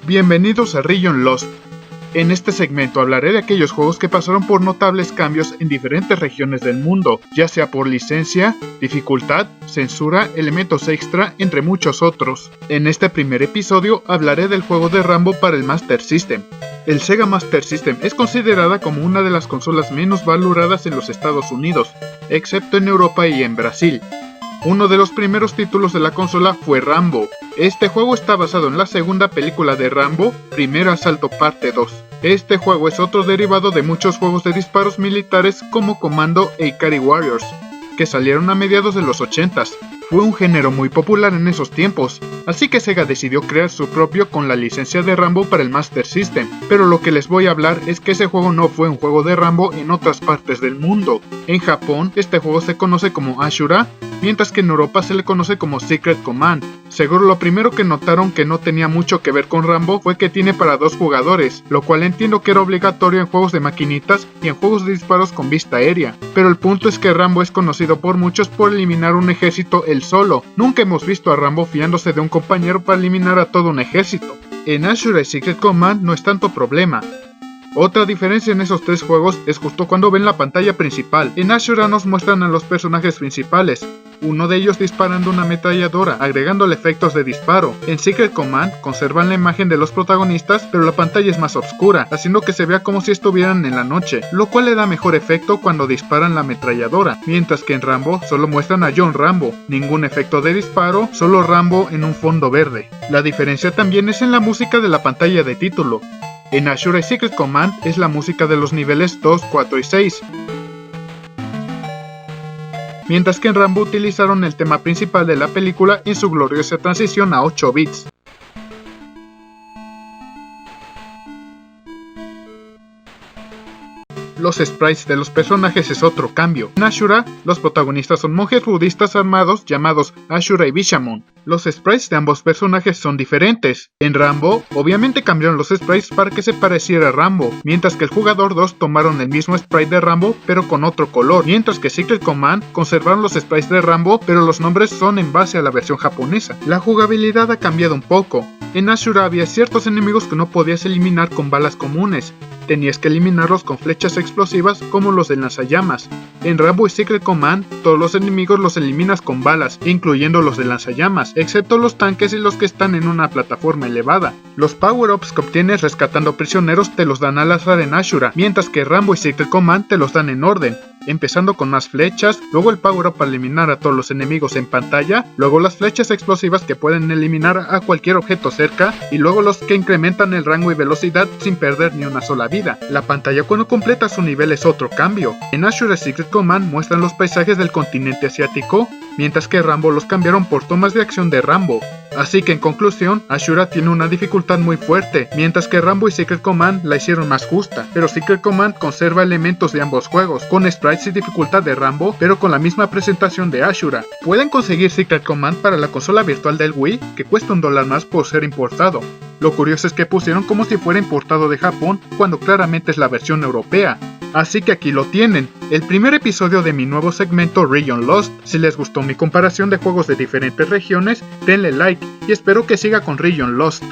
Bienvenidos a Region Lost. En este segmento hablaré de aquellos juegos que pasaron por notables cambios en diferentes regiones del mundo, ya sea por licencia, dificultad, censura, elementos extra, entre muchos otros. En este primer episodio hablaré del juego de Rambo para el Master System. El Sega Master System es considerada como una de las consolas menos valoradas en los Estados Unidos, excepto en Europa y en Brasil. Uno de los primeros títulos de la consola fue Rambo. Este juego está basado en la segunda película de Rambo, Primer Asalto Parte 2. Este juego es otro derivado de muchos juegos de disparos militares como Commando e Ikari Warriors, que salieron a mediados de los 80s. Fue un género muy popular en esos tiempos, así que Sega decidió crear su propio con la licencia de Rambo para el Master System, pero lo que les voy a hablar es que ese juego no fue un juego de Rambo en otras partes del mundo. En Japón, este juego se conoce como Ashura, mientras que en Europa se le conoce como Secret Command. Seguro lo primero que notaron que no tenía mucho que ver con Rambo fue que tiene para 2 jugadores, lo cual entiendo que era obligatorio en juegos de maquinitas y en juegos de disparos con vista aérea. Pero el punto es que Rambo es conocido por muchos por eliminar un ejército él solo. Nunca hemos visto a Rambo fiándose de un compañero para eliminar a todo un ejército. En Ashura y Secret Command no es tanto problema. Otra diferencia en esos 3 juegos es justo cuando ven la pantalla principal. En Ashura nos muestran a los personajes principales, uno de ellos disparando una ametralladora, agregándole efectos de disparo. En Secret Command conservan la imagen de los protagonistas, pero la pantalla es más oscura, haciendo que se vea como si estuvieran en la noche, lo cual le da mejor efecto cuando disparan la ametralladora, mientras que en Rambo solo muestran a John Rambo, ningún efecto de disparo, solo Rambo en un fondo verde. La diferencia también es en la música de la pantalla de título. En Ashura y Secret Command es la música de los niveles 2, 4 y 6. Mientras que en Rambo utilizaron el tema principal de la película en su gloriosa transición a 8 bits. Los sprites de los personajes es otro cambio. En Ashura, los protagonistas son monjes budistas armados llamados Ashura y Bishamon. Los sprites de ambos personajes son diferentes. En Rambo, obviamente cambiaron los sprites para que se pareciera a Rambo, mientras que el jugador 2 tomaron el mismo sprite de Rambo pero con otro color, mientras que Secret Command conservaron los sprites de Rambo pero los nombres son en base a la versión japonesa. La jugabilidad ha cambiado un poco. En Ashura había ciertos enemigos que no podías eliminar con balas comunes. Tenías que eliminarlos con flechas explosivas como los de lanzallamas. En Rambo y Secret Command, todos los enemigos los eliminas con balas, incluyendo los de lanzallamas, excepto los tanques y los que están en una plataforma elevada. Los power-ups que obtienes rescatando prisioneros te los dan al azar en Ashura, mientras que Rambo y Secret Command te los dan en orden, empezando con más flechas, luego el power-up para eliminar a todos los enemigos en pantalla, luego las flechas explosivas que pueden eliminar a cualquier objeto cerca, y luego los que incrementan el rango y velocidad sin perder ni una sola vida. La pantalla cuando completa su nivel es otro cambio. En Ashura Secret Command muestran los paisajes del continente asiático, mientras que Rambo los cambiaron por tomas de acción de Rambo. Así que en conclusión, Ashura tiene una dificultad muy fuerte, mientras que Rambo y Secret Command la hicieron más justa, pero Secret Command conserva elementos de ambos juegos, con sprites y dificultad de Rambo, pero con la misma presentación de Ashura. Pueden conseguir Secret Command para la consola virtual del Wii, que cuesta $1 más por ser importado. Lo curioso es que pusieron como si fuera importado de Japón, cuando claramente es la versión europea. Así que aquí lo tienen, el primer episodio de mi nuevo segmento Region Lost. Si les gustó mi comparación de juegos de diferentes regiones, denle like y espero que siga con Region Lost.